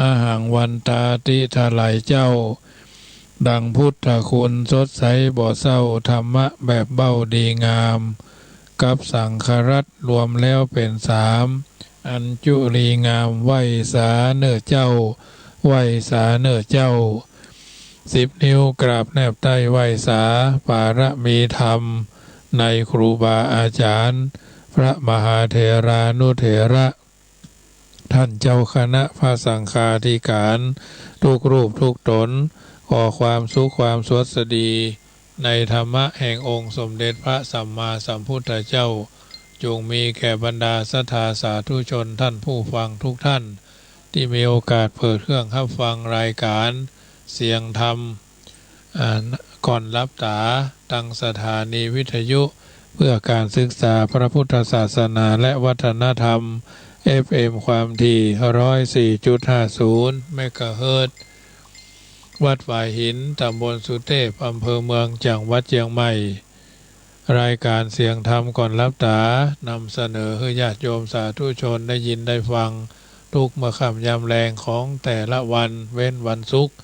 อาหังวันตาติทลายเจ้าดังพุทธคุณสดใสบ่เศร้าธรรมะแบบเบ้าดีงามกับสังฆรัตรวมแล้วเป็นสามอัญจุลีงามไหวสาเนอเจ้าไหวสาเนอเจ้า10 นิ้วกราบแนบใต้ไหวสาปารมีธรรมในครูบาอาจารย์พระมหาเถรานุเถระท่านเจ้าคณะพระสังฆาธิการทุกรูปทุกตนขอความสุขความสวัสดีในธรรมะแห่งองค์สมเด็จพระสัมมาสัมพุทธเจ้าจงมีแก่บรรดาศรัทธาสาธุชนท่านผู้ฟังทุกท่านที่มีโอกาสเปิดเครื่องรับฟังรายการเสียงธรรมก่อนรับตาตั้งสถานีวิทยุเพื่อการศึกษาพระพุทธศาสนาและวัฒนธรรม FM ความถี่ 104.50 เมกะเฮิรตซ์วัดฝายหินตำบลสุเทพอำเภอเมืองจังหวัดเชียงใหม่รายการเสียงธรรมก่อนรับตานำเสนอให้ญาติโยมสาธุชนได้ยินได้ฟังทุกเมื่อค่ำยามแรงของแต่ละวันเว้นวันศุกร์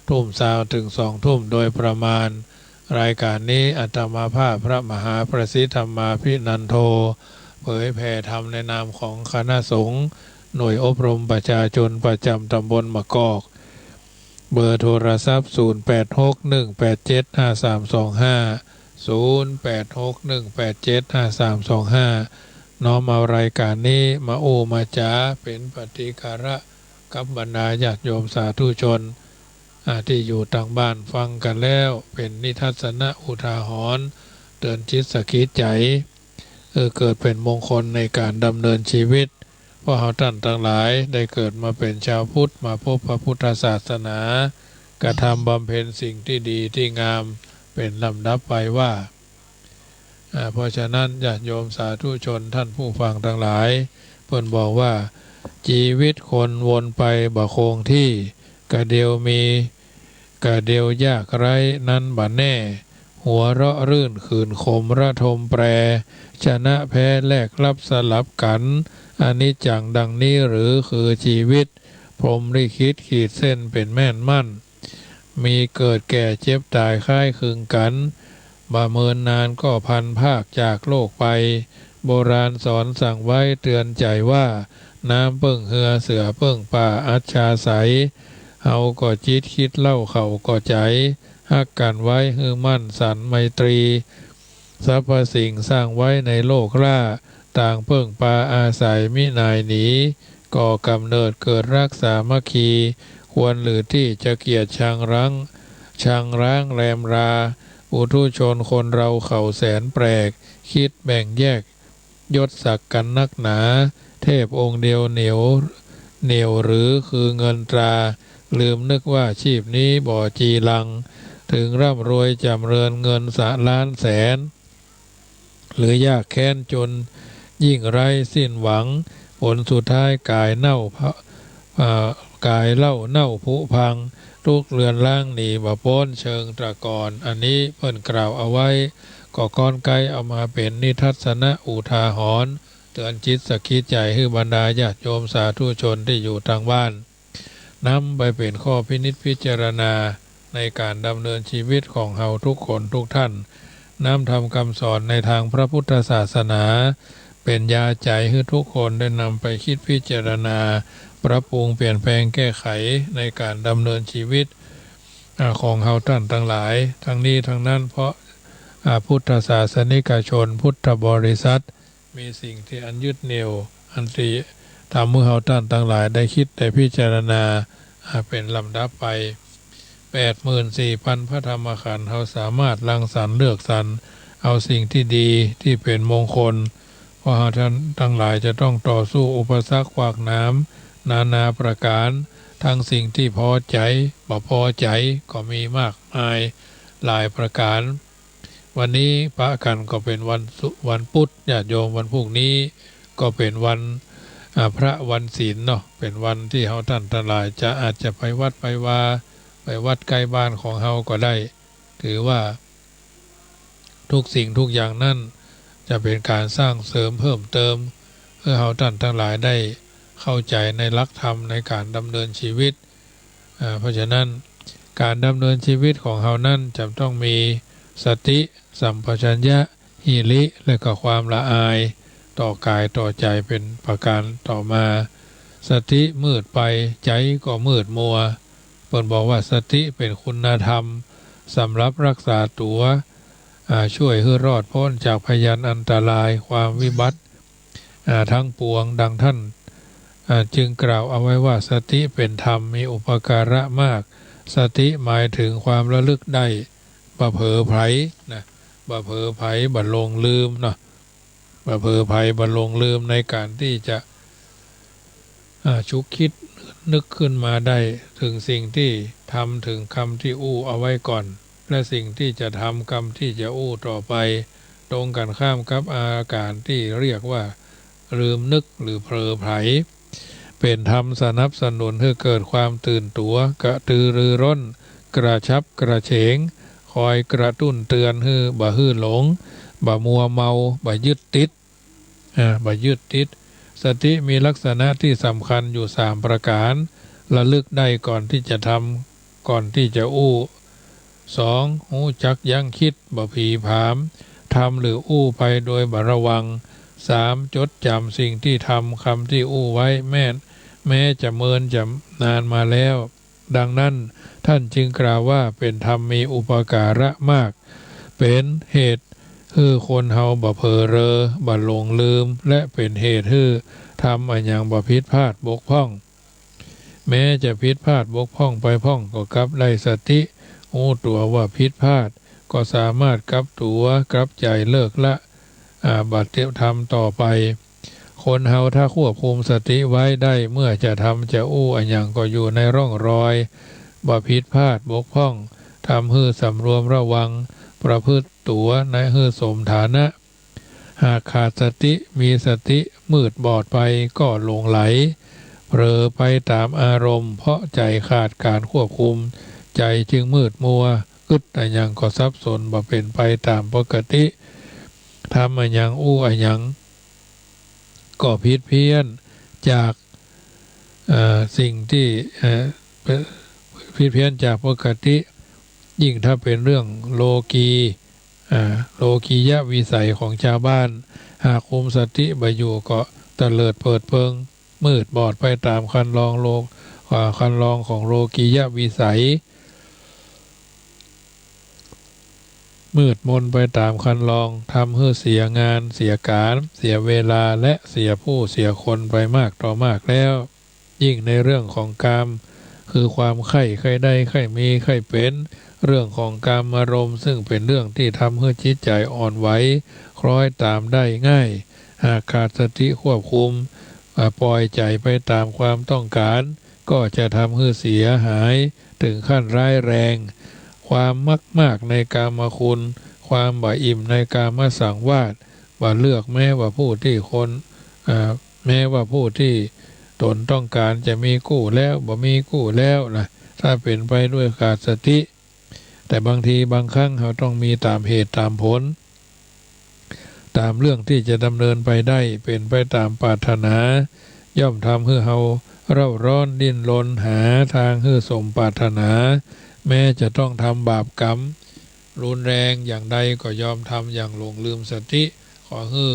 ทุ่มเช้าถึง2 ทุ่มโดยประมาณรายการนี้อาตมาภาพพระมหาประสิทธธรรมาภินันโทเผยแผ่ธรรมในนามของคณะสงฆ์หน่วยอบรมประชาชนประจำตำบลมะกอกเบอร์โทรศัพท์0861875325 0861875325น้อมเอารายการนี้มาโอมาจ๋าเป็นปฏิการะกับบรรดาญาติโยมสาธุชนที่อยู่ต่างบ้านฟังกันแล้วเป็นนิทัศนะอุทาหรณ์เตือนจิตสะกิดใจเกิดเป็นมงคลในการดำเนินชีวิตเพราะเราท่านทั้งหลายได้เกิดมาเป็นชาวพุทธมาพบพระพุทธศาสนากระทำบำเพ็ญสิ่งที่ดีที่งามเป็นลำดับไปว่าเพราะฉะนั้นญาติโยมสาธุชนท่านผู้ฟังทั้งหลายเพิ่นบอกว่าชีวิตคนวนไปบ่คงที่กะเดียวมีกะเดียวยากไร้นั้นบ่แน่หัวเราะรื่นขื่นขมระทมแปรชนะแพ้แลกลับสลับกันอนิจจังดังนี้หรือคือชีวิตพรหมลิขิตขีดเส้นเป็นแม่นมั่นมีเกิดแก่เจ็บตายคล้ายคลึงกันบ่เมินนานก็พันภาคจากโลกไปโบราณสอนสั่งไว้เตือนใจว่าน้ำเปิ้งเหือเสือเปิ้งป่าอัจฉาใสเฮาก็จิตคิดเล่าเขาก็ใจฮักกันไว้ฮือมั่นสันไมตรีสรรพสิ่งสร้างไว้ในโลกล่าต่างเพิ่งปาอาศัยมินายหนีก่อกำเนิดเกิดรักสามัคคีควรหรือที่จะเกียรติชังรั้งแรมราอุทุชนคนเราเขาแสนแปลกคิดแบ่งแยกยศศักดิ์กันนักหนาเทพองค์เดียวเหนียวหรือคือเงินตราลืมนึกว่าชีพนี้บ่อจีรังถึงร่ำรวยจำเริญเงินล้านแสนหรือยากแค้นจนยิ่งไร้สิ้นหวังผลสุดท้ายกายเล่าเน่าผุพังทุกเรือนร่างหนีบ่พ้นเชิงตะกอนอันนี้เพิ่นกล่าวเอาไว้ก็ก้อนไกลเอามาเป็นนิทัศนะอุทาหรณ์เตือนจิตสะกิดใจให้บรรดาญาติโยมสาธุชนที่อยู่ทางบ้านนำไปเป็นข้อพินิจพิจารณาในการดำเนินชีวิตของเฮาทุกคนทุกท่านนำทำคำสอนในทางพระพุทธศาสนาเป็นยาใจให้ทุกคนได้นำไปคิดพิจารณาปรับปรุงเปลี่ยนแปลงแก้ไขในการดำเนินชีวิตของเฮาท่านทั้งหลายทั้งนี้ทั้งนั้นเพราะพุทธศาสนิกชนพุทธบริษัทมีสิ่งที่อันยึดเหนี่ยวอันที่ทำเมื่อเฮาท่านทั้งหลายได้คิดได้พิจารณาเป็นลำดับไป 84,000 พระธรรมขันธ์เฮาสามารถรังสรรค์เลือกสรรเอาสิ่งที่ดีที่เป็นมงคลเพราะเฮาท่านทั้งหลายจะต้องต่อสู้อุปสรรคขวากน้ำนาประการทั้งสิ่งที่พอใจบ่พอใจก็มีมากมายหลายประการวันนี้พระกันก็เป็นวันพุธญาติโยมวันพรุ่งนี้ก็เป็นวันพระวันศีลเนาะเป็นวันที่เฮาท่านทั้งหลายจะอาจจะไปวัดไปว่าไปวัดใกล้บ้านของเฮาก็ได้ถือว่าทุกสิ่งทุกอย่างนั่นจะเป็นการสร้างเสริมเพิ่มเติมเพื่อเฮาท่านทั้งหลายได้ เข้าใจในหลักธรรมในการดำเนินชีวิตเพราะฉะนั้นการดำเนินชีวิตของเรานั้นจะต้องมีสติสัมปชัญญะหิริและก็ความละอายต่อกายต่อใจเป็นประการต่อมาสติมืดไปใจก็มืดมัวเปิ่นบอกว่าสติเป็นคุณธรรมสำหรับรักษาตัวช่วยให้รอดพ้นจากพยันอันตรายความวิบัติทั้งปวงดังท่านจึงกล่าวเอาไว้ว่าสติเป็นธรรมมีอุปการะมากสติหมายถึงความระลึกได้บ่เผลอไผนะบ่เผลอไผบ่หลงลืมเนาะบ่เผลอไผบ่หลงลืมในการที่จะชุกคิดนึกขึ้นมาได้ถึงสิ่งที่ทำถึงคำที่อู้เอาไว้ก่อนและสิ่งที่จะทำคำที่จะอู้ต่อไปตรงกันข้ามกับอาการที่เรียกว่าลืมนึกหรือเผลอไผเป็นธรรมสนับสนุนให้เกิดความตื่นตัวกระตือรือร้นกระชับกระเฉงคอยกระตุ้นเตือนให้บ่ฮื้อหลงบ่มัวเมาบ่ยึดติดบ่ยึดติดสติมีลักษณะที่สำคัญอยู่3ประการระลึกได้ก่อนที่จะทำก่อนที่จะอู้2หูจักยั้งคิดบ่ผีผามทำหรืออู้ไปโดยบ่ระวัง3จดจำสิ่งที่ทำคำที่อู้ไว้แม้จะเมินจะนานมาแล้วดังนั้นท่านจึงกล่าวว่าเป็นธรรมมีอุปการะมากเป็นเหตุให้คนเฮาบ่เผลอเรอบ่หลงลืมและเป็นเหตุให้ทำอันยังบ่ผิดพลาดบกพร่องแม้จะผิดพลาดบกพร่องไปพร่องก็กลับได้สติรู้ตัวว่าผิดพลาดก็สามารถกลับตัวกลับใจเลิกละบัติธรรมต่อไปคนเฮาถ้าควบคุมสติไว้ได้เมื่อจะทำจะอู้อันยังก็อยู่ในร่องรอยบ่ผิดพลาดบกพร่องทำให้สำรวมระวังประพฤติตัวในให้สมฐานะหากขาดสติมีสติมืดบอดไปก็หลงไหลเผลอไปตามอารมณ์เพราะใจขาดการควบคุมใจจึงมืดมัวอึดอันยังก็สับสนบ่เป็นไปตามปกติทำอันยังอู้อันยังก็ผิดเพี้ยนจากสิ่งที่ผิดเพี้ยนจากปกติยิ่งถ้าเป็นเรื่องโลกียะวิสัยของชาวบ้านหากคุมสติบ่อยู่ก็ตะเลิดเปิดเปิงมืดบอดไปตามคันลองของโลกียะวิสัยมืดมนไปตามคันลองทำให้เสียงานเสียการเสียเวลาและเสียผู้เสียคนไปมากต่อมากแล้วยิ่งในเรื่องของกามคือความใคร่ได้ใคร่มีใคร่เป็นเรื่องของกามอารมณ์ซึ่งเป็นเรื่องที่ทำให้จิตใจอ่อนไหวคล้อยตามได้ง่ายหากขาดสติควบคุมปล่อยใจไปตามความต้องการก็จะทำให้เสียหายถึงขั้นร้ายแรงความมากในกามคุณความบ่อิ่มในกามสังวาสบ่เลือกแม้ว่าผู้ที่ตนต้องการจะมีกู้แล้วบ่มีกู้แล้วนะถ้าเป็นไปด้วยขาดสติแต่บางทีบางครั้งเราต้องมีตามเหตุตามผลตามเรื่องที่จะดำเนินไปได้เป็นไปตามปรารถนาย่อมทำให้เราเร่าร้อนดิ้นรนหาทางให้สมปรารถนาแม้จะต้องทำบาปกรรมรุนแรงอย่างใดก็ยอมทำอย่างหลงลืมสติขอให้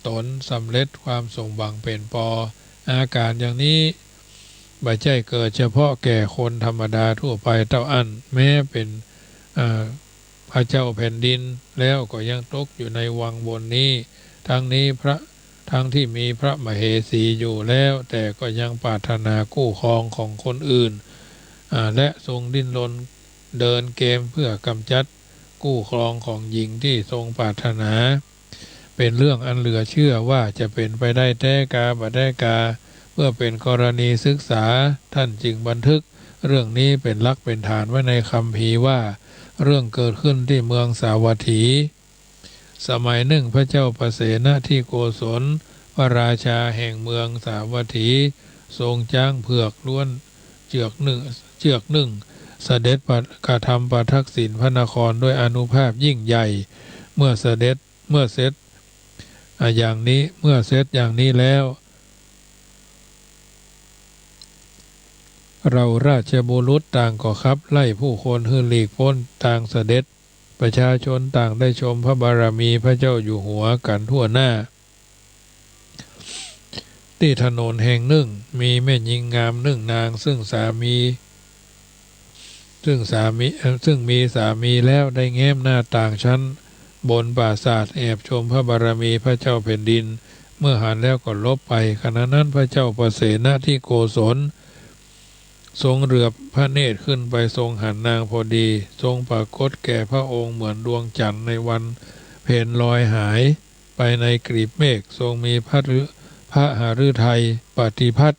ตนสำเร็จความสมหวังเป็นปออาการอย่างนี้บ่ใช่เกิดเฉพาะแก่คนธรรมดาทั่วไปเท่าอันแม้เป็นพระเจ้าแผ่นดินแล้วก็ยังตกอยู่ในวังวนนี้ทั้งที่มีพระมเหสีอยู่แล้วแต่ก็ยังปรารถนากู้ครองของคนอื่นและทรงดิ้นรนเดินเกมเพื่อกำจัดกู้ครองของหญิงที่ทรงปรารถนาเป็นเรื่องอันเหลือเชื่อว่าจะเป็นไปได้แท้กาบ่ได้กาเพื่อเป็นกรณีศึกษาท่านจึงบันทึกเรื่องนี้เป็นหลักเป็นฐานไว้ในคัมภีร์ว่าเรื่องเกิดขึ้นที่เมืองสาวัตถีสมัยหนึ่งพระเจ้าประเสนที่โกศลพระราชาแห่งเมืองสาวัตถีทรงจ้างเผือกล้วนเจือกหนึ่งเสด็จกระทำประทักษิณพระนครด้วยอานุภาพยิ่งใหญ่เมื่อเสร็จอย่างนี้แล้ว เราราชบุรุษต่างก็ขับไล่ผู้คนให้หลีกพ้นต่างเสด็จประชาชนต่างได้ชมพระบารมีพระเจ้าอยู่หัวกันทั่วหน้าที่ถนนแห่งหนึ่งมีแม่หญิงงามหนึ่งนางซึ่งมีสามีแล้วได้แง้มหน้าต่างชั้นบนปราสาทแอบชมพระบารมีพระเจ้าแผ่นดินเมื่อหันแล้วก็ลบไปขณะนั้นพระเจ้าประเสนที่โกศลทรงเรือพระเนตรขึ้นไปทรงหันนางพอดีทรงปรากฏแก่พระองค์เหมือนดวงจันทร์ในวันเพ็ญลอยหายไปในกลีบเมฆทรงมีพระหฤทัยปฏิพัติ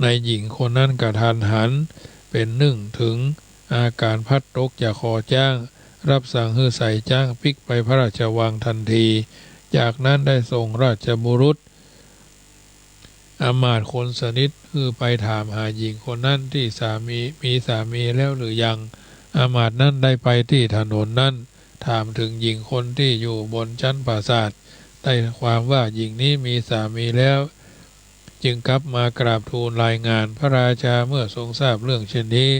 ในหญิงคนนั้นกระทันหันเป็นหนึ่งถึงอาการพัดตกจากคอจ้างรับสั่งให้ใส่จ้างปิกไปพระราชวังทันทีจากนั้นได้ส่งราชบุรุษอามาตย์คนสนิทคือไปถามหาหญิงคนนั้นที่มีสามีแล้วหรือยังอามาตย์นั้นได้ไปที่ถนนนั้นถามถึงหญิงคนที่อยู่บนชั้นปราสาทได้ความว่าหญิงนี้มีสามีแล้วจึงกลับมากราบทูลรายงานพระราชาเมื่อทรงทราบเรื่องเช่นนี้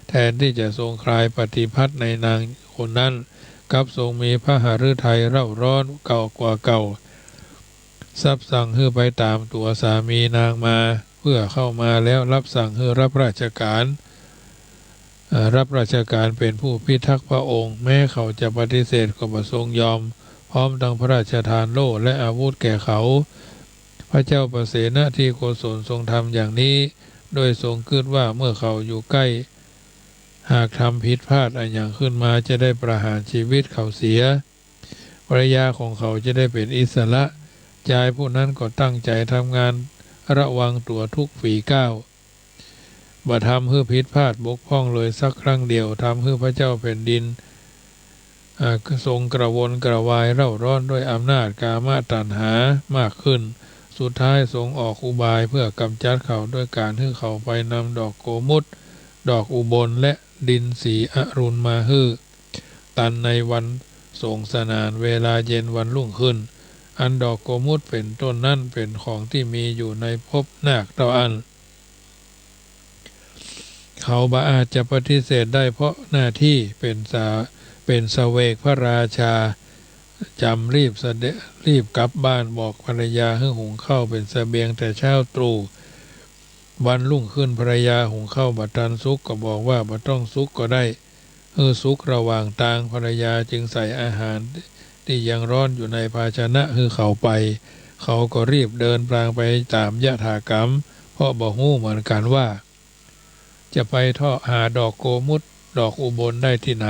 แทนที่จะทรงคลายปฏิพัติในนางคนนั้นกลับทรงมีพระหฤทัยเร่าร้อนเก่ากว่าเก่าซับสั่งให้ไปตามตัวสามีนางมาเพื่อเข้ามาแล้วรับสั่งให้รับราชการเป็นผู้พิทักษ์พระองค์แม้เขาจะปฏิเสธก็บ่ทรงยอมพร้อมทั้งพระราชทานโล่และอาวุธแก่เขาพระเจ้าประเสนที่โกศลทรงทำอย่างนี้โดยทรงคิดว่าเมื่อเขาอยู่ใกล้หากทำผิดพลาดอะไรอย่างขึ้นมาจะได้ประหารชีวิตเขาเสียภรรยาของเขาจะได้เป็นอิสระชายผู้นั้นก็ตั้งใจทำงานระวังตัวทุกฝีก้าวบ่ทำให้ผิดพลาดบกพร่องเลยสักครั้งเดียวทำให้พระเจ้าแผ่นดินทรงกระวนกระวายเร่าร้อนด้วยอำนาจกามตัณหามากขึ้นสุดท้ายทรงออกอุบายเพื่อกำจัดเขาด้วยการให้เขาไปนำดอกโกมุตดอกอุบลและดินสีอรุณมาฮือตันในวันสงสนานเวลาเย็นวันรุ่งขึ้นอันดอกโกมุตเป็นต้นนั่นเป็นของที่มีอยู่ในภพนาคเท่าอันเขาบ่อาจจะปฏิเสธได้เพราะหน้าที่เป็นเสวกพระราชาจำรีบกลับบ้านบอกภรรยาให้หุงข้าวเป็นเสบียงแต่เช้าตรู่วันรุ่งขึ้นภรรยาหุงข้าวบัดทันสุกก็บอกว่าบ่ต้องสุกก็ได้สุกระหว่างทางภรรยาจึงใส่อาหารที่ยังร้อนอยู่ในภาชนะเขาไปเขาก็รีบเดินพลางไปตามยถากรรมเพราะบ่ฮู้เหมือนกันว่าจะไปทอดหาดอกโกมุตดอกอุบลได้ที่ไหน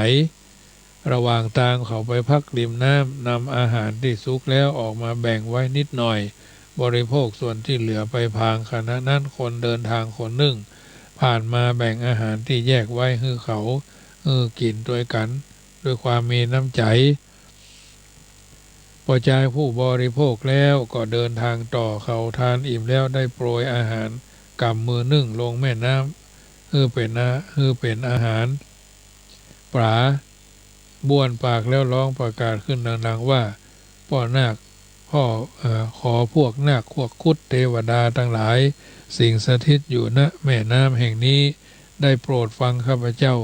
ระหว่างทางเขาไปพักริมน้ำนำอาหารที่สุกแล้วออกมาแบ่งไว้นิดหน่อยบริโภคส่วนที่เหลือไปพางขณะนั้นคนเดินทางคนหนึ่งผ่านมาแบ่งอาหารที่แยกไว้ให้เขากินด้วยกันด้วยความมีน้ำใจพอใจผู้บริโภคแล้วก็เดินทางต่อเขาทานอิ่มแล้วได้โปรยอาหารกำมือนึ่งลงแม่น้ำเป็นอาหารปลาบ้วนปากแล้วร้องประกาศขึ้นดังๆว่าขอพวกนาคพวกคุดเทวดาทั้งหลายสิ่งสถิตอยู่ณแม่น้ำแห่งนี้ได้โปรดฟังข้าพเจ้า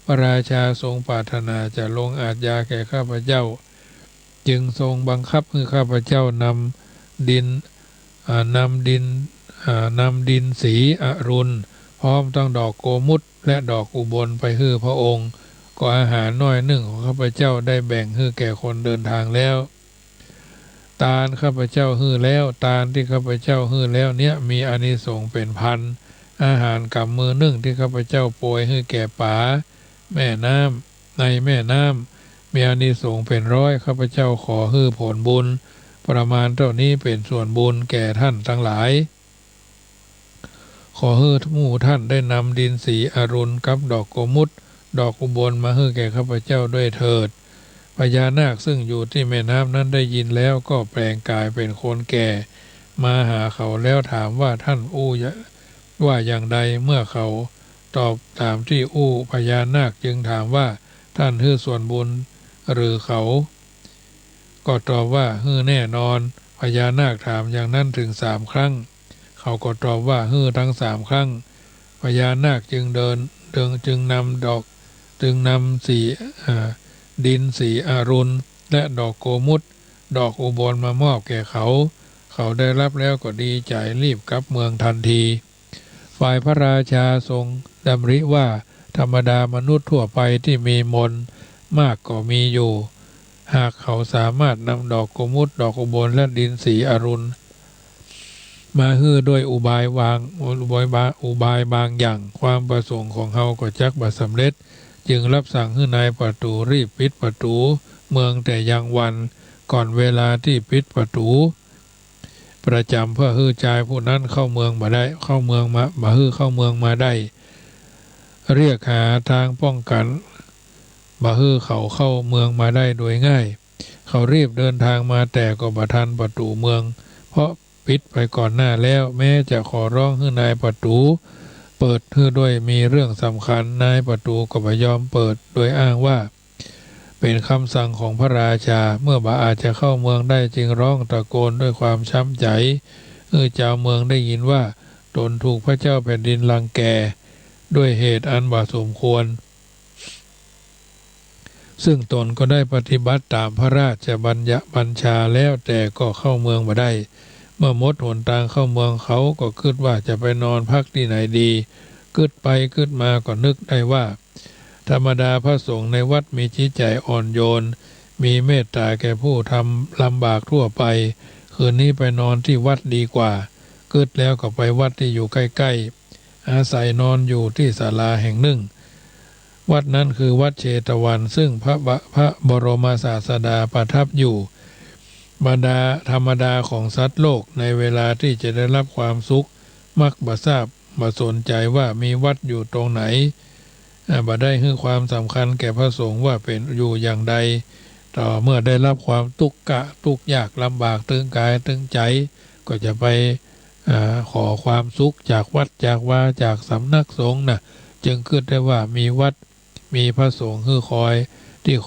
พระราชาทรงปรารถนาจะลงอาญาแก่ข้าพเจ้าจึงทรงบังคับให้ข้าพเจ้านำดินสีอรุณพร้อมทั้งดอกโกมุตและดอกอุบลไปให้พระองค์ก็อาหารน้อยหนึ่งของข้าพเจ้าได้แบ่งให้แก่คนเดินทางแล้วตาลข้าพเจ้าให้แล้วตาลที่ข้าพเจ้าให้แล้วเนี่ยมีอานิสงส์เป็นพันอาหารกับมือหนึ่งที่ข้าพเจ้าโปรยให้แก่ป๋าแม่น้ำในแม่น้ำมีอานิสงส์เป็นร้อยข้าพเจ้าขอให้ผลบุญประมาณเท่านี้เป็นส่วนบุญแก่ท่านทั้งหลายขอให้หมู่ท่านได้นำดินสีอรุณกับดอกโกมุตดอกอุบลมาให้แก่ข้าพเจ้าด้วยเถิดพญานาคซึ่งอยู่ที่แม่น้ำนั้นได้ยินแล้วก็แปลงกายเป็นคนแก่มาหาเขาแล้วถามว่าท่านว่าอย่างใดเมื่อเขาตอบตามที่พญานาคจึงถามว่าท่านให้ส่วนบุญหรือเขาก็ตอบว่าให้แน่นอนพญานาคถามอย่างนั้นถึง3 ครั้งเขาก็ตอบว่าให้ทั้ง3 ครั้งพ พญานาคจึงนำดอกจึงนำสีดินสีอรุณและดอกโกมุตดอกอุบลมามอบแก่เขาเขาได้รับแล้วก็ดีใจรีบกลับเมืองทันทีฝ่ายพระราชาทรงดำริว่าธรรมดามนุษย์ทั่วไปที่มีมนต์มากก็มีอยู่หากเขาสามารถนำดอกโกมุตดอกอุบลและดินสีอรุณมาฮื้อด้วยอุบายบางอย่างความประสงค์ของเขาก็จักบ่สำเร็จจึงรับสั่งให้นายประตูรีบปิดประตูเมืองแต่ยังวันก่อนเวลาที่ปิดประตูประจำเพื่อฮื้อใจผู้นั้นเข้าเมืองมาได้เข้าเมืองมาฮื้อเข้าเมืองมาได้เรียกหาทางป้องกันมาฮื้อเขาเข้าเมืองมาได้โดยง่ายเขารีบเดินทางมาแต่ก็บ่ทันประตูเมืองเพราะปิดไปก่อนหน้าแล้วแม้จะขอร้องให้นายประตูเปิดให้ด้วยมีเรื่องสำคัญนายประตูก็ไม่ยอมเปิดโดยอ้างว่าเป็นคำสั่งของพระราชาเมื่อบ่อาจจะเข้าเมืองได้จึงร้องตะโกนด้วยความช้ำใจเจ้าเมืองได้ยินว่าตนถูกพระเจ้าแผ่นดินรังแกด้วยเหตุอันบ่สมควรซึ่งตนก็ได้ปฏิบัติตามพระราชบัญชาแล้วแต่ก็เข้าเมืองมาได้เมื่อมดหนทางเข้าเมืองเขาก็คิดว่าจะไปนอนพักที่ไหนดีคิดไปคิดมาก็นึกได้ว่าธรรมดาพระสงฆ์ในวัดมีจิตใจอ่อนโยนมีเมตตาแก่ผู้ทำลำบากทั่วไปคืนนี้ไปนอนที่วัดดีกว่าคิดแล้วก็ไปวัดที่อยู่ใกล้ๆอาศัยนอนอยู่ที่ศาลาแห่งหนึ่งวัดนั้นคือวัดเชตวันซึ่งพระบรมศาสดาประทับอยู่บรรดาธรรมดาของสัตว์โลกในเวลาที่จะได้รับความสุขมักบ่ทราบบ่สนใจว่ามีวัดอยู่ตรงไหนบ่ได้ให้ความสำคัญแก่พระสงฆ์ว่าเป็นอยู่อย่างใดต่อเมื่อได้รับความทุกข์ยากลำบากตึงกายตึงใจก็จะไปขอความสุขจากวัดจากวาจากสำนักสงฆ์จึงคิดได้ว่ามีวัดมีพระสงฆ์ที่ค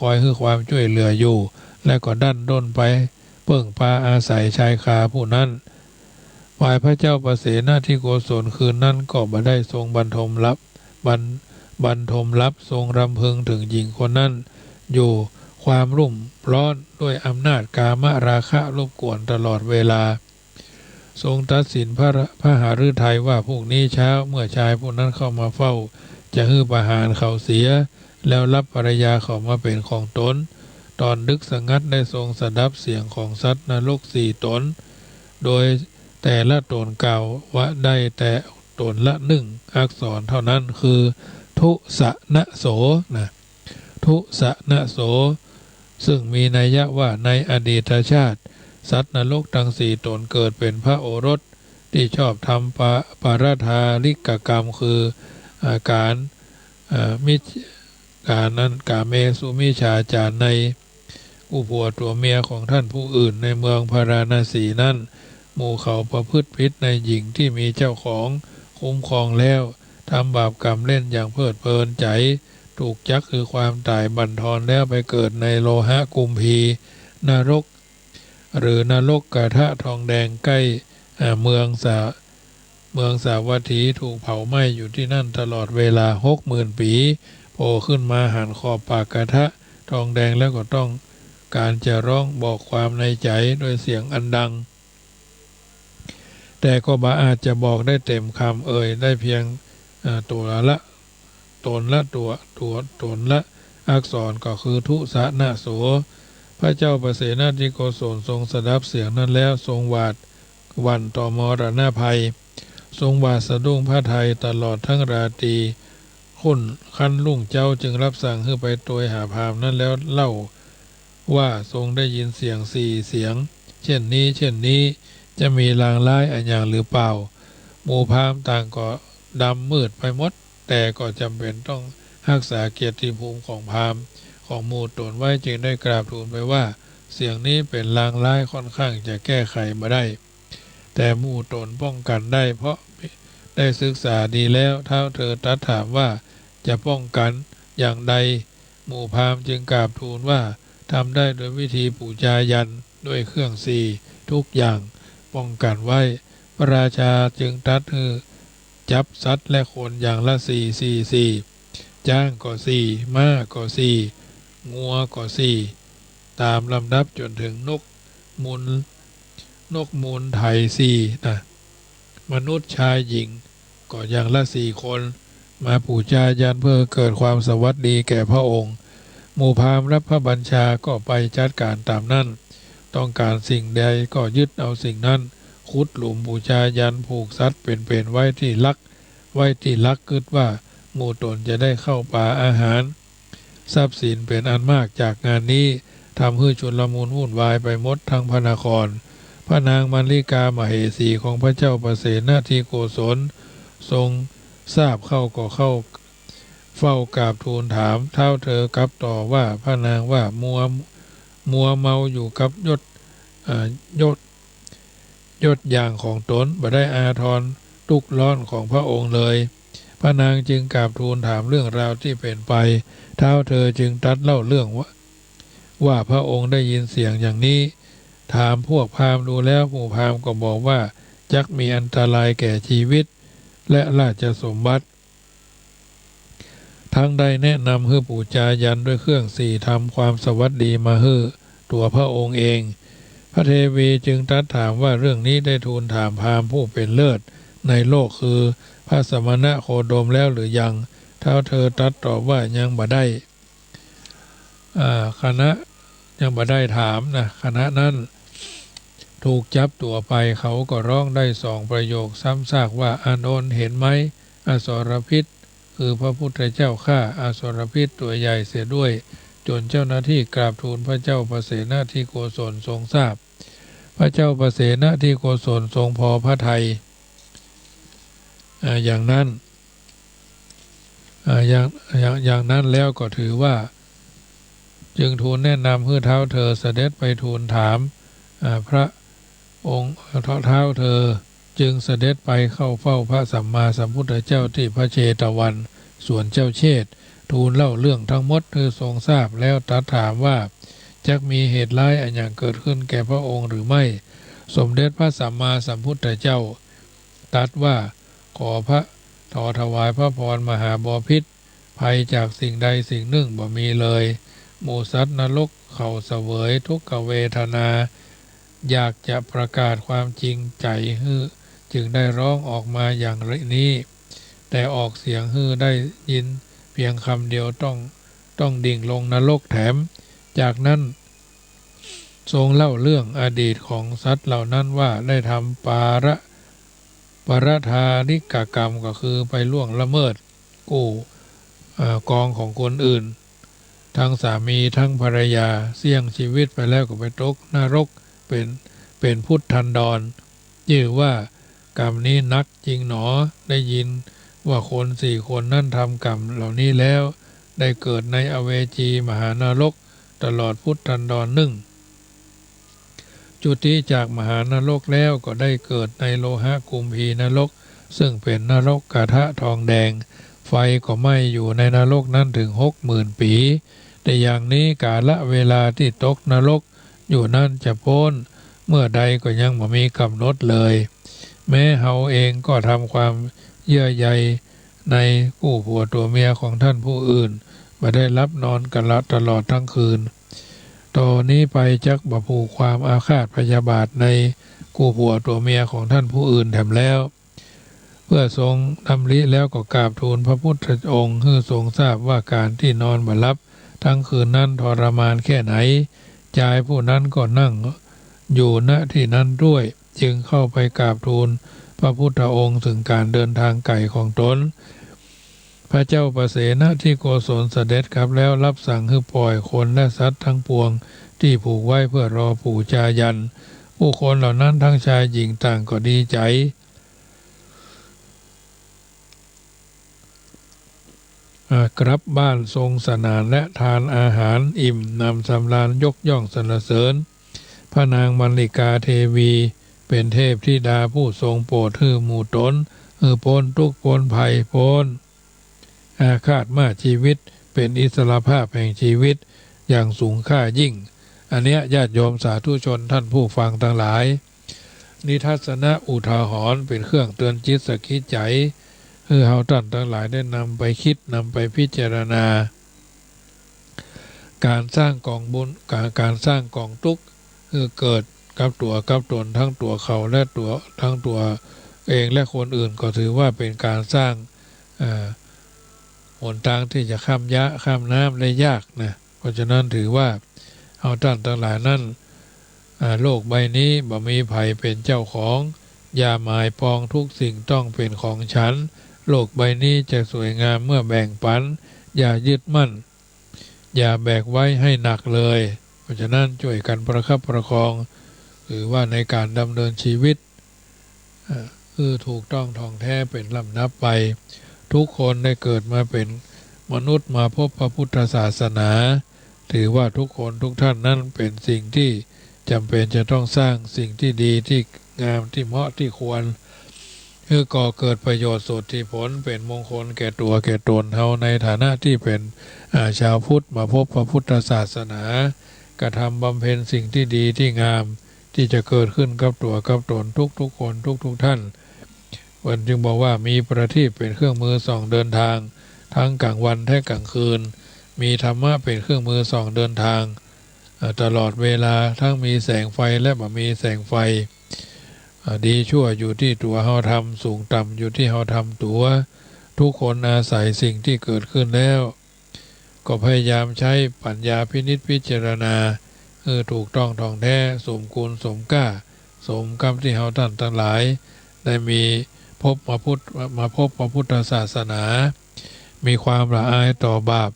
อยให้ความช่วยเหลืออยู่และก็ดันด้นไปเพิ่งพาอาศัยชายคาผู้นั้นฝ่ายพระเจ้าประเสนาธิโกศลคืนนั้นก็บ่ได้ทรงบรรทมรับทรงรำพึงถึงหญิงคนนั้นอยู่ความรุ่มร้อนด้วยอำนาจกามราคะรบกวนตลอดเวลาทรงตัดสินพระหฤทัยว่าพรุ่งนี้เช้าเมื่อชายผู้นั้นเข้ามาเฝ้าจะฮื้อประหารเขาเสียแล้วรับภรรยาเขามาเป็นของตนตอนดึกสงัดได้ทรงสดับเสียงของสัตว์นรก4 ตนโดยแต่ละตนกล่าวว่าได้แต่ตนละ1 อักษรเท่านั้นคือทุสนะโสทุสนะโสซึ่งมีนัยยะว่าในอดีตชาติสัตว์นรกทั้ง4 ตนเกิดเป็นพระโอรสที่ชอบทำปาราธาลิกกรรมคือการนั้นกาเมสุมิชาจารในผู้ผัวตัวเมียของท่านผู้อื่นในเมืองพาราณสีนั้นหมู่เขาประพฤติผิดในหญิงที่มีเจ้าของคุ้มครองแล้วทำบาปกรรมเล่นอย่างเพลิดเพลินใจถูกจักคือความตายบั่นทอนแล้วไปเกิดในโลหะกุมพีนรกหรือนรกกระทะทองแดงใกล้เมืองสาวัตถีถูกเผาไหม้อยู่ที่นั่นตลอดเวลา60,000 ปีโผล่ขึ้นมาหันขอบปากกระทะทองแดงแล้วก็ต้องการจะร้องบอกความในใจด้วยเสียงอันดังแต่ก็บ่อาจจะบอกได้เต็มคำได้เพียงตนละอักษรก็คือทุสนะโสพระเจ้าประเสนาธิโกศลทรงสดับเสียงนั้นแล้วทรงหวาดหวั่นต่อมรณภัยทรงหวาดสะดุ้งพระทัยตลอดทั้งราตรีคันลุ่งเจ้าจึงรับสั่งให้ไปโดยหาพราหมณ์นั้นแล้วเล่าว่าทรงได้ยินเสียง4 เสียงเช่นนี้จะมีลางร้ายอันอย่างหรือเปล่าหมู่พราหมณ์ต่างก็ดำมืดไปหมดแต่ก็จำเป็นต้องรักษาเกียรติภูมิของพราหมณ์ของหมู่ตนไว้จึงได้กราบทูลไปว่าเสียงนี้เป็นลางร้ายค่อนข้างจะแก้ไขมาได้แต่หมู่ตนป้องกันได้เพราะได้ศึกษาดีแล้วท้าวเธอตรัสถามว่าจะป้องกันอย่างใดหมู่พราหมณ์จึงกราบทูลว่าทำได้โดยวิธีปูชายันด้วยเครื่อง4 ทุกอย่างป้องกันไว้พระราชาจึงตรัสให้ จับสัตว์และคนอย่างละสี่จ้างก็สี่ม้าก็สี่งัวก็สี่ตามลำดับจนถึงนกมูลไทยสี่นะมนุษย์ชายหญิงก็อย่างละ4 คนมาปูชายันเพื่อเกิดความสวัสดีแก่พระองค์หมู่พราหมณ์รับพระบัญชาก็ไปจัดการตามนั้นต้องการสิ่งใดก็ยึดเอาสิ่งนั้นขุดหลุมบูชายันผูกสัตว์เป็นไว้ที่ลักคิดว่าหมู่ตนจะได้เข้าป่าอาหารทรัพย์สินเป็นอันมากจากงานนี้ทำให้ชุลมุนวุ่นวายไปหมดทั้งพระนครพระนางมัลลิกามเหสีของพระเจ้าประเสนที่โกศลทรงทราบเข้าก็เข้าเฝ้ากราบทูลถามเท้าเธอกลับต่อว่าพระนางว่ามัวเมาอยู่กับยศอย่างของตนบ่ได้อาทรทุกข์ร้อนของพระองค์เลยพระนางจึงกราบทูลถามเรื่องราวที่เป็นไปเท้าเธอจึงตรัสเล่าเรื่องว่าพระองค์ได้ยินเสียงอย่างนี้ถามพวกพราหมณ์ดูแล้วหมู่พราหมณ์ก็บอกว่าจักมีอันตรายแก่ชีวิตและราชสมบัติทั้งใดแนะนำให้ปูชายันด้วยเครื่องสี่ทำความสวัสดีมาให้ตัวพระองค์เองพระเทวีจึงตรัสถามว่าเรื่องนี้ได้ทูลถามพราหมณ์ผู้เป็นเลิศในโลกคือพระสมณะโคดมแล้วหรือยังเท้าเธอตรัสตอบว่ายังบ่ได้คณะยังบ่ได้ถามนะคณะนั้นถูกจับตัวไปเขาก็ร้องได้2 ประโยคซ้ำซากว่าอานนท์เห็นไหมอสรพิษคือพระพุทธเจ้าฆ่าอสรพิษตัวใหญ่เสียด้วยจนเจ้าหน้าที่กราบทูลพระเจ้าประเสนที่โกศลทรงทราบพระเจ้าประเสนที่โกศลทรงพอพระทัยอย่างนั้นอย่างนั้นแล้วก็ถือว่าจึงทูลแนะนำให้เท้าเธอเสด็จไปทูลถามพระองค์เท้าเธอจึงเสด็จไปเข้าเฝ้าพระสัมมาสัมพุทธเจ้าที่พระเชตวันส่วนเจ้าเชษฐ์ทูลเล่าเรื่องทั้งหมดเธอทรงทราบแล้วตรัสถามว่าจักมีเหตุร้ายอันอย่างเกิดขึ้นแก่พระองค์หรือไม่สมเด็จพระสัมมาสัมพุทธเจ้าตรัสว่าขอพระถวายพระพรมหาบพิตรภัยจากสิ่งใดสิ่งหนึ่งบ่มีเลยหมู่สัตว์นรกเขาเสวยทุกขเวทนาอยากจะประกาศความจริงใจจึงได้ร้องออกมาอย่างนี้แต่ออกเสียงได้ยินเพียงคำเดียวต้องดิ่งลงนรกแถมจากนั้นทรงเล่าเรื่องอดีตของสัตว์เหล่านั้นว่าได้ทำปารธานิกกรรมก็คือไปล่วงละเมิดกู้กองของคนอื่นทั้งสามีทั้งภรรยาเสี่ยงชีวิตไปแล้วก็ไปตกนรกเป็นพุทธันดรชื่อว่ากรรมนี้นักจริงหนอได้ยินว่าคน4 คนนั่นทำกรรมเหล่านี้แล้วได้เกิดในอเวจีมหานรกตลอดพุทธันดร1จุติจากมหานรกแล้วก็ได้เกิดในโลหะกุมพีนรกซึ่งเป็นนรกกระทะทองแดงไฟก็ไหม้อยู่ในนรกนั้นถึง 60,000 ปีแต่อย่างนี้กาลเวลาที่ตกนรกอยู่นั่นจะพ้นเมื่อใดก็ยังไม่มีกำหนดเลยแม้เฮาเองก็ทำความเยื่อใยในคู่ผัวตัวเมียของท่านผู้อื่นไม่ได้รับนอนกันละตลอดทั้งคืนต่อนนี้ไปจักบ่ผูกความอาฆาตพยาบาทในคู่ผัวตัวเมียของท่านผู้อื่นแถมแล้วเพื่อทรงดำริแล้วก็กราบทูลพระพุทธองค์ให้ทรงทราบว่าการที่นอนบ่หลับทั้งคืนนั้นทรมานแค่ไหนชายผู้นั้นก็นั่งอยู่ณที่นั้นด้วยจึงเข้าไปกราบทูลพระพุทธองค์ถึงการเดินทางไกลของตนพระเจ้าประเสนที่โกศลเสด็จกลับแล้วรับสั่งให้ปล่อยคนและสัตว์ทั้งปวงที่ผูกไว้เพื่อรอปูชายันผู้คนเหล่านั้นทั้งชายหญิงต่างก็ดีใจกลับบ้านทรงสนานและทานอาหารอิ่มนำสำราญยกย่องสรรเสริญพระนางมัลลิกาเทวีเป็นเทพธิดาผู้ทรงโปรดให้หมู่ตนพ้นทุกข์พ้นภัยพ้นอาฆาตมาชีวิตเป็นอิสรภาพแห่งชีวิตอย่างสูงค่ายิ่งอันเนี้ยญาติโยมสาธุชนท่านผู้ฟังทั้งหลายนิทัศนะอุทาหรณ์เป็นเครื่องเตือนจิตสกิจใจ เฮาท่านทั้งหลายได้นำไปคิดนำไปพิจารณาการสร้างกองบุญการสร้างกองทุกข์เกิดกับตัวกับตนทั้งตัวเขาและตัวทั้งตัวเองและคนอื่นก็ถือว่าเป็นการสร้างหนทางที่จะข้ามน้ำได้ยากนะเพราะฉะนั้นถือว่าเอาท่านทั้งหลายนั้นโลกใบนี้บ่มีภัยเป็นเจ้าของอย่าหมายปองทุกสิ่งต้องเป็นของฉันโลกใบนี้จะสวยงามเมื่อแบ่งปันอย่ายึดมั่นอย่าแบกไว้ให้หนักเลยเพราะฉะนั้นช่วยกันประคับประคองหรือว่าในการดำเนินชีวิตถูกต้องท่องแท้เป็นลำดับไปทุกคนได้เกิดมาเป็นมนุษย์มาพบพระพุทธศาสนาถือว่าทุกคนทุกท่านนั้นเป็นสิ่งที่จำเป็นจะต้องสร้างสิ่งที่ดีที่งามที่เหมาะที่ควรก่อเกิดประโยชน์สุดที่ผลเป็นมงคลแก่ตัวแก่ตนเฮาในฐานะที่เป็นชาวพุทธมาพบพระพุทธศาสนากระทำบำเพ็ญสิ่งที่ดีที่งามที่จะเกิดขึ้นกับตัวกับตนทุกคนทุกท่านวันจึงบอกว่ามีประทีปเป็นเครื่องมือส่องเดินทางทั้งกลางวันและกลางคืนมีธรรมะเป็นเครื่องมือส่องเดินทางตลอดเวลาทั้งมีแสงไฟและบ่มีแสงไฟดีชั่วอยู่ที่ตัวเฮาทำสูงต่ำอยู่ที่เฮาทำตัวทุกคนอาศัยสิ่งที่เกิดขึ้นแล้วก็พยายามใช้ปัญญาพินิจพิจารณาถูกต้องท่องแท้สมกุลสมก้าสมกรรมที่เฮาท่านทั้งหลายได้มีพบพระพุทธศาสนามีความละอายต่อบาป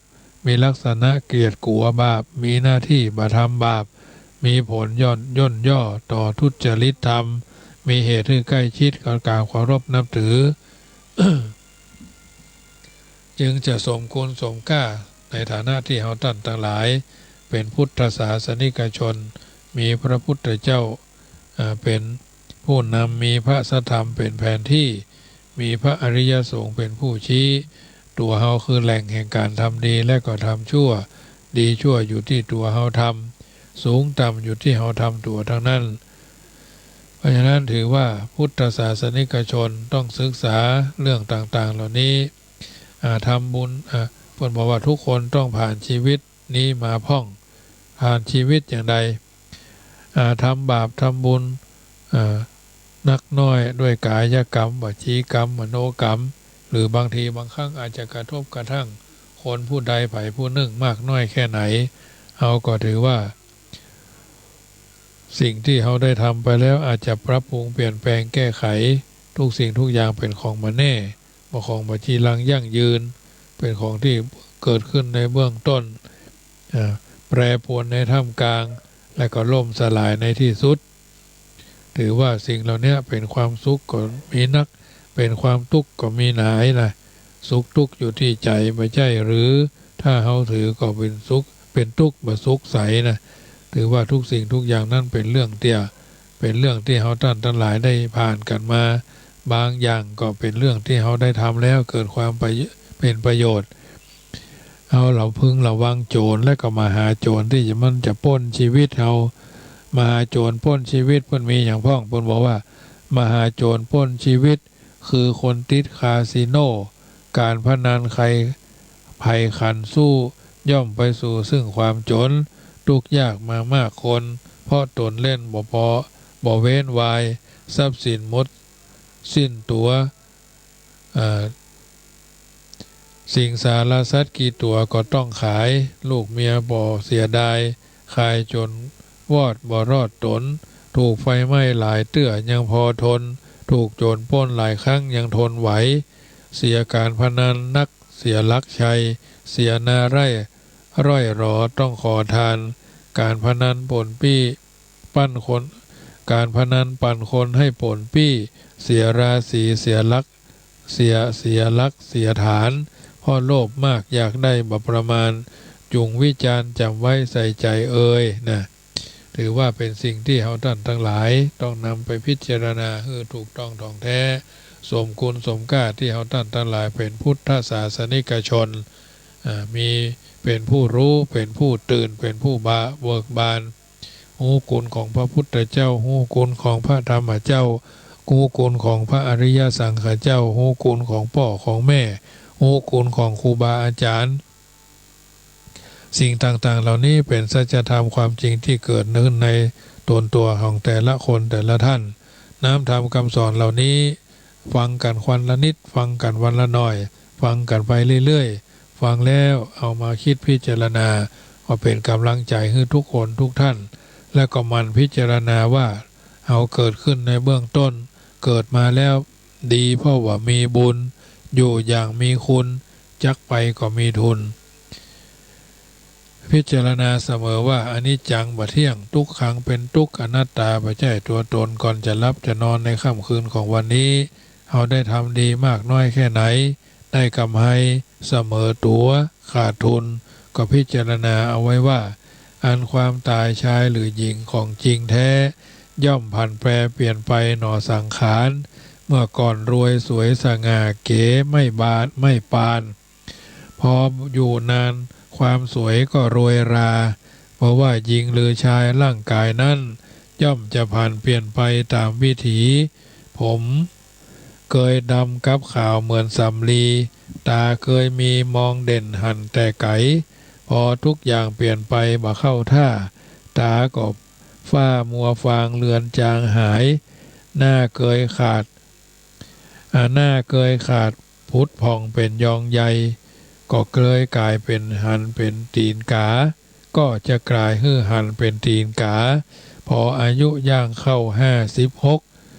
มีลักษณะเกลียดกลัวบาปมีหน้าที่บ่ทำบาปมีผลย่นย่อต่อทุจริตธรรมมีเหตุที่ใกล้ชิดกับการเคารพนับถือ จึงจะสมควรสมก้าในฐานะที่เฮาท่านทั้งหลายเป็นพุทธศาสนิกชนมีพระพุทธเจ้าเป็นผู้นำมีพระสัทธรรมเป็นแผนที่มีพระอริยสงฆ์เป็นผู้ชี้ตัวเฮาคือแหล่งแห่งการทำดีและก็ทำชั่วดีชั่วอยู่ที่ตัวเฮาทำสูงต่ำอยู่ที่เฮาทำตัวทั้งนั้นเพราะฉะนั้นถือว่าพุทธศาสนิกชนต้องศึกษาเรื่องต่างๆเหล่านี้ทำบุญเพิ่นบอกว่าทุกคนต้องผ่านชีวิตนี้มาพ่องผ่านชีวิตอย่างใดทำบาปทำบุญนักน้อยด้วยกายกรรมวจีกรรมมโนกรรมหรือบางทีบางครั้งอาจจะกระทบกระทั่งคนผู้ใดไผผู้หนึ่งมากน้อยแค่ไหนเราก็ถือว่าสิ่งที่เขาได้ทำไปแล้วอาจจะปรับปรุงเปลี่ยนแปลงแก้ไขทุกสิ่งทุกอย่างเป็นของมาแน่บ่ของบ่จีรังยั่งยืนเป็นของที่เกิดขึ้นในเบื้องต้นแปรปรวนในท่ามกลางและก็ล่มสลายในที่สุดถือว่าสิ่งเหล่านี้เป็นความสุขก็มีนักเป็นความทุกข์ก็มีหลายนะสุขทุกข์อยู่ที่ใจไม่ใช่หรือถ้าเฮาถือก็เป็นสุขเป็นทุกข์บ่สุขใสนะถือว่าทุกสิ่งทุกอย่างนั้นเป็นเรื่องเตี้ยเป็นเรื่องที่เฮาท่านทั้งหลายได้ผ่านกันมาบางอย่างก็เป็นเรื่องที่เฮาได้ทำแล้วเกิดความเป็นประโยชน์เราพึงระวังโจรและก็มาหาโจรที่มันจะปล้นชีวิตเฮามาหาโจรปล้นชีวิตเพิ่นมีอย่างพ้องเพิ่นบอกว่ามาหาโจรปล้นชีวิตคือคนติดคาสิโนการพนันใครภัยขันสู้ย่อมไปสู่ซึ่งความจนทุกข์ยากมามากคนเพราะตนเล่นบ่พอบ่เว้นวายทรัพย์สินหมดสิ้นตัวสิ่งสารสัตว์กี่ตัวก็ต้องขายลูกเมียบ่เสียดายขายจนวอดบ่รอดตนถูกไฟไหม้หลายเตื้อยังพอทนถูกโจรปล้นหลายครั้งยังทนไหวเสียการพนันนักเสียลักชัยเสียนาไร่ร่อยหรอต้องขอทานการพนันป่นปี้ปั้นคนการพนันปั่นคนให้ป่นปี้เสียราศีเสียลักเสียลักเสียฐานเพราะโลภมากอยากได้บ่ประมาณจุงวิจารณ์จำไว้ใส่ใจนะถือว่าเป็นสิ่งที่เฮาท่านทั้งหลายต้องนำไปพิจารณาถูกต้องท่องแท้สมคุณสมก้าที่เฮาท่านทั้งหลายเป็นพุทธศาสนิกชนมีเป็นผู้รู้เป็นผู้ตื่นเป็นผู้เบิกบานหูคุณของพระพุทธเจ้าหูคุณของพระธรรมเจ้า ฮู้คุณของพระอริยสังฆเจ้าฮู้คุณของพ่อของแม่ฮู้คุณของครูบาอาจารย์สิ่งต่างๆเหล่านี้เป็นสัจธรรมความจริงที่เกิดขึ้นในตนตัวของแต่ละคนแต่ละท่านน้ำธรรมคำสอนเหล่านี้ฟังกันวันละนิดฟังกันวันละหน่อยฟังกันไปเรื่อยๆฟังแล้วเอามาคิดพิจารณาก็เป็นกำลังใจให้ทุกคนทุกท่านและก็มันพิจารณาว่าเอาเกิดขึ้นในเบื้องต้นเกิดมาแล้วดีเพราะว่ามีบุญอยู่อย่างมีคุณจักไปก็มีทุนพิจารณาเสมอว่าอนิจจังบ่เที่ยงทุกขังเป็นทุกข์อนัตตาบ่ใช่ตัวตนก่อนจะรับจะนอนในค่ำคืนของวันนี้เราได้ทำดีมากน้อยแค่ไหนได้กำไรเสมอตัวขาดทุนก็พิจารณาเอาไว้ว่าอันความตายชายหรือหญิงของจริงแท้ย่อมผันแปรเปลี่ยนไปหนอสังขารเมื่อก่อนรวยสวยสง่าเก๋ไม่บาดไม่ปานพออยู่นานความสวยก็โรยราเพราะว่าหญิงหรือชายร่างกายนั้นย่อมจะผ่านเปลี่ยนไปตามวิถีผมเคยดำกับขาวเหมือนสำลีตาเคยมีมองเด่นหันแต่ไกลพอทุกอย่างเปลี่ยนไปบ่เข้าท่าตาก็ฝ้ามัวฟางเลือนจางหายหน้าเคยขาดพุทธพองเป็นยองใยก็เคยกลายเป็นหันเป็นตีนกาก็จะกลายฮื้อหันเป็นตีนกาพออายุย่างเข้า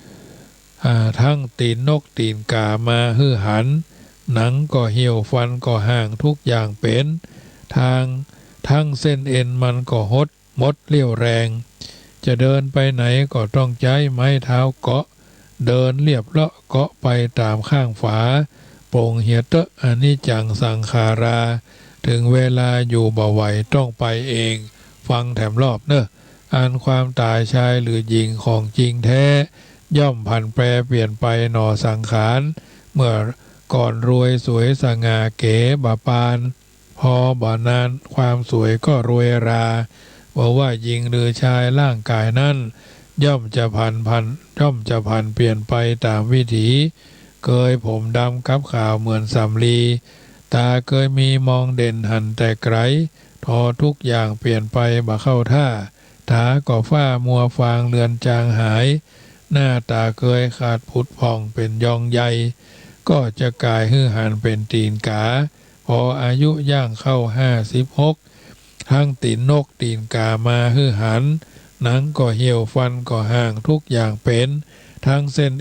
56ทั้งตีนนกตีนกามาฮื้อหันหนังก็เหี่ยวฟันก็ห่างทุกอย่างเป็นทั้งเส้นเอ็นมันก็หดหมดเรี่ยวแรงจะเดินไปไหนก็ต้องใช้ไม้เท้าเกาะเดินเรียบเลาะเกาะไปตามข้างฝาโปร่งเหียเตอะอนิจจังสังขาราถึงเวลาอยู่บ่ไหวต้องไปเองฟังแถมรอบเนอะอันความตายชายหรือหญิงของจริงแท้ย่อมผันแปรเปลี่ยนไปหนอสังขารเมื่อก่อนรวยสวยสง่าเก๋บาปานพอบ่นานความสวยก็รวยราบอกว่าหญิงหรือชายร่างกายนั้นย่อมจะผันเปลี่ยนไปตามวิถีเคยผมดำกับขาวเหมือนสำลีตาเคยมีมองเด่นหันแต่ไกลทอทุกอย่างเปลี่ยนไปบ่เข้าท่าตาก็ฝ้ามัวฟางเลือนจางหายหน้าตาเคยขาดผุดผ่องเป็นยองใยก็จะกลายฮื้อหันเป็นตีนกาพออายุย่างเข้า56ทั้งตีนนกตีนกามาฮื้อหันหนังก็เหี่ยวฟันก็ห่างทุกอย่างเป็นทั้งเส้น